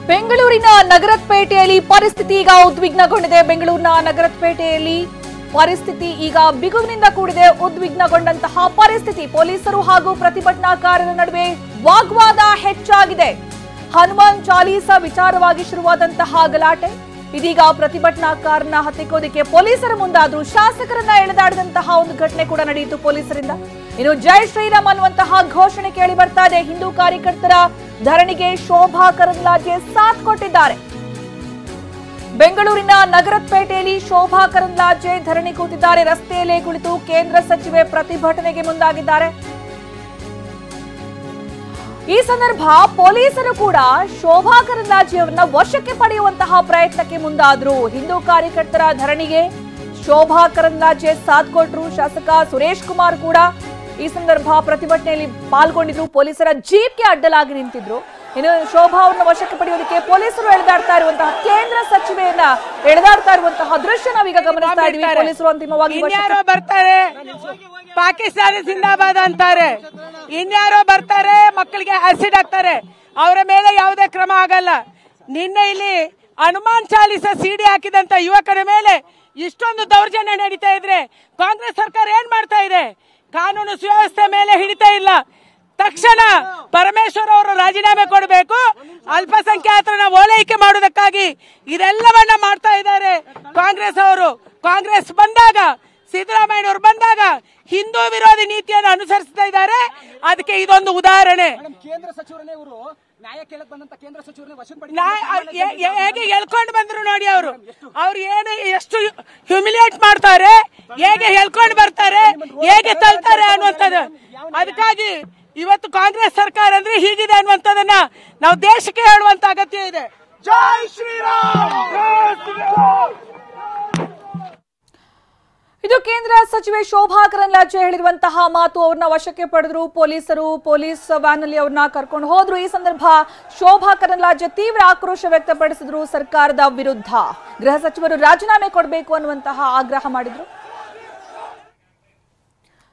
ಬೆಂಗಳೂರಿನ ನಗರಪೇಟೆಯಲ್ಲಿ ಪರಿಸ್ಥಿತಿ ಈಗ ಉದ್ವಿಗ್ನಗೊಂಡಿದೆ. ಬೆಂಗಳೂರಿನ ನಗರಪೇಟೆಯಲ್ಲಿ ಪರಿಸ್ಥಿತಿ ಈಗ ಬಿಗುವಿನಿಂದ ಕೂಡಿದೆ. ಉದ್ವಿಗ್ನಗೊಂಡಂತಹ ಪರಿಸ್ಥಿತಿ. ಪೊಲೀಸರು ಹಾಗೂ ಪ್ರತಿಭಟನಾಕಾರರ ನಡುವೆ ವಾಗ್ವಾದ ಹೆಚ್ಚಾಗಿದೆ. ಹನುಮಾನ್ ಚಾಲೀಸಾ ವಿಚಾರವಾಗಿ ಶುರುವಾದಂತಹ ಗಲಾಟೆ ಇದೀಗ ಪ್ರತಿಭಟನಾಕಾರನ ಹತ್ತಿಕ್ಕೋದಕ್ಕೆ ಪೊಲೀಸರ ಮುಂದಾದ್ರು. ಶಾಸಕರನ್ನ ಎಳೆದಾಡಿದಂತಹ ಒಂದು ಘಟನೆ ಕೂಡ ನಡೆಯಿತು ಪೊಲೀಸರಿಂದ. ಇನ್ನು ಜೈ ಶ್ರೀರಾಮ್ ಅನ್ನುವಂತಹ ಘೋಷಣೆ ಕೇಳಿ ಬರ್ತಾ ಇದೆ. ಹಿಂದೂ ಕಾರ್ಯಕರ್ತರ ಧರಣಿಗೆ ಶೋಭಾ ಕರಂದ್ಲಾಜೆ ಸಾಥ್ ಕೊಟ್ಟಿದ್ದಾರೆ. ಬೆಂಗಳೂರಿನ ನಗರಪೇಟೆಯಲ್ಲಿ ಶೋಭಾ ಕರಂದ್ಲಾಜೆ ಧರಣಿ ಕೂತಿದ್ದಾರೆ. ರಸ್ತೆಯಲ್ಲೇ ಕುಳಿತು ಕೇಂದ್ರ ಸಚಿವೆ ಪ್ರತಿಭಟನೆಗೆ ಮುಂದಾಗಿದ್ದಾರೆ. ಈ ಸಂದರ್ಭ ಪೊಲೀಸರು ಕೂಡ ಶೋಭಾ ಕರಂದ್ಲಾಜೆಯವರನ್ನ ವಶಕ್ಕೆ ಪಡೆಯುವಂತಹ ಪ್ರಯತ್ನಕ್ಕೆ ಮುಂದಾದ್ರು. ಹಿಂದೂ ಕಾರ್ಯಕರ್ತರ ಧರಣಿಗೆ ಶೋಭಾ ಕರಂದ್ಲಾಜೆ ಸಾಥ್ ಕೊಟ್ರು. ಶಾಸಕ ಸುರೇಶ್ ಕುಮಾರ್ ಕೂಡ ಈ ಸಂದರ್ಭ ಪ್ರತಿಭಟನೆಯಲ್ಲಿ ಪಾಲ್ಗೊಂಡಿದ್ರು. ಪೊಲೀಸರ ಜೀಪ್ಗೆ ಅಡ್ಡಲಾಗಿ ನಿಂತಿದ್ರು. ಇನ್ನು ಶೋಭಾ ಅವರನ್ನ ವಶಕ್ಕೆ ಪಡೆಯೋದಕ್ಕೆ ಪೊಲೀಸರು ಎಳೆದಾಡ್ತಾ ಇರುವಂತಹ ಕೇಂದ್ರ ಸಚಿವೆಯನ್ನ ಎಳೆದಾಡ್ತಾ ಇರುವಂತಹ ದೃಶ್ಯ ನಾವೀಗ ಗಮನಿಸ್ತಾ ಇದ್ದೀವಿ. ಪೊಲೀಸರು ಅಂತಿಮವಾಗಿ ಬರ್ತಾರೆ, ಪಾಕಿಸ್ತಾನ ಜಿಂದಾಬಾದ್ ಅಂತಾರೆ, ಇನ್ಯಾರೋ ಬರ್ತಾರೆ, ಮಕ್ಕಳಿಗೆ ಆಸಿಡ್ ಹಾಕ್ತಾರೆ, ಅವರ ಮೇಲೆ ಯಾವುದೇ ಕ್ರಮ ಆಗಲ್ಲ. ನಿನ್ನೆ ಇಲ್ಲಿ ಹನುಮಾನ್ ಚಾಲೀಸಾ ಸಿಡಿ ಹಾಕಿದಂತ ಯುವಕರ ಮೇಲೆ ಇಷ್ಟೊಂದು ದೌರ್ಜನ್ಯ ನಡೀತಾ ಇದ್ರೆ ಕಾಂಗ್ರೆಸ್ ಸರ್ಕಾರ ಏನ್ ಮಾಡ್ತಾ ಇದೆ? ಕಾನೂನು ಸುವ್ಯವಸ್ಥೆ ಮೇಲೆ ಹಿಡಿತಾ ಇಲ್ಲ. ತಕ್ಷಣ ಪರಮೇಶ್ವರ್ ಅವರು ರಾಜೀನಾಮೆ ಕೊಡಬೇಕು. ಅಲ್ಪಸಂಖ್ಯಾತರನ್ನ ಓಲೈಕೆ ಮಾಡುವುದಕ್ಕಾಗಿ ಇದೆಲ್ಲವನ್ನ ಮಾಡ್ತಾ ಇದ್ದಾರೆ ಕಾಂಗ್ರೆಸ್ ಅವರು. ಕಾಂಗ್ರೆಸ್ ಬಂದಾಗ, ಸಿದ್ದರಾಮಯ್ಯನವರು ಬಂದಾಗ ಹಿಂದೂ ವಿರೋಧಿ ನೀತಿಯನ್ನು ಅನುಸರಿಸ್ತಾ ಇದ್ದಾರೆ. ಅದಕ್ಕೆ ಇದೊಂದು ಉದಾಹರಣೆ. ಕೇಂದ್ರ ಸಚಿವರನ್ನೇ ಇವರು ನ್ಯಾಯ ಕೇಳಕ್ ಬಂದಂತ ಕೇಂದ್ರ ಸಚಿವರನ್ನೇ ಹೇಗೆ ಹೇಳ್ಕೊಂಡು ಬಂದ್ರು ನೋಡಿ. ಅವ್ರು ಏನು ಎಷ್ಟು ಹ್ಯೂಮಿಲಿಯೇಟ್ ಮಾಡ್ತಾರೆ, ಹೇಗೆ ಹೇಳ್ಕೊಂಡು ಬರ್ತಾರೆ, ಹೇಗೆ ತಳ್ತಾರೆ ಅನ್ನುವಂಥದ್ದು. ಅದಕ್ಕಾಗಿ ಇವತ್ತು ಕಾಂಗ್ರೆಸ್ ಸರ್ಕಾರ ಅಂದ್ರೆ ಹೀಗಿದೆ ಅನ್ನುವಂಥದ್ದನ್ನ ನಾವು ದೇಶಕ್ಕೆ ಹೇಳುವಂತ ಅಗತ್ಯ ಇದೆ. ಜೈ ಶ್ರೀರಾಮ್. ಇದು ಕೇಂದ್ರ ಸಚಿವೆ ಶೋಭಾ ಕರಂದ್ಲಾಜೆ ಹೇಳಿರುವಂತಹ ಮಾತು. ಅವ್ರನ್ನ ವಶಕ್ಕೆ ಪಡೆದ್ರು ಪೊಲೀಸರು. ಪೊಲೀಸ್ ವ್ಯಾನ್ ಅಲ್ಲಿ ಅವ್ರನ್ನ ಕರ್ಕೊಂಡು ಹೋದ್ರು. ಈ ಸಂದರ್ಭ ಶೋಭಾ ಕರಂದ್ಲಾಜೆ ತೀವ್ರ ಆಕ್ರೋಶ ವ್ಯಕ್ತಪಡಿಸಿದ್ರು ಸರ್ಕಾರದ ವಿರುದ್ಧ. ಗೃಹ ಸಚಿವರು ರಾಜೀನಾಮೆ ಕೊಡಬೇಕು ಅನ್ನುವಂತಹ ಆಗ್ರಹ ಮಾಡಿದ್ರು.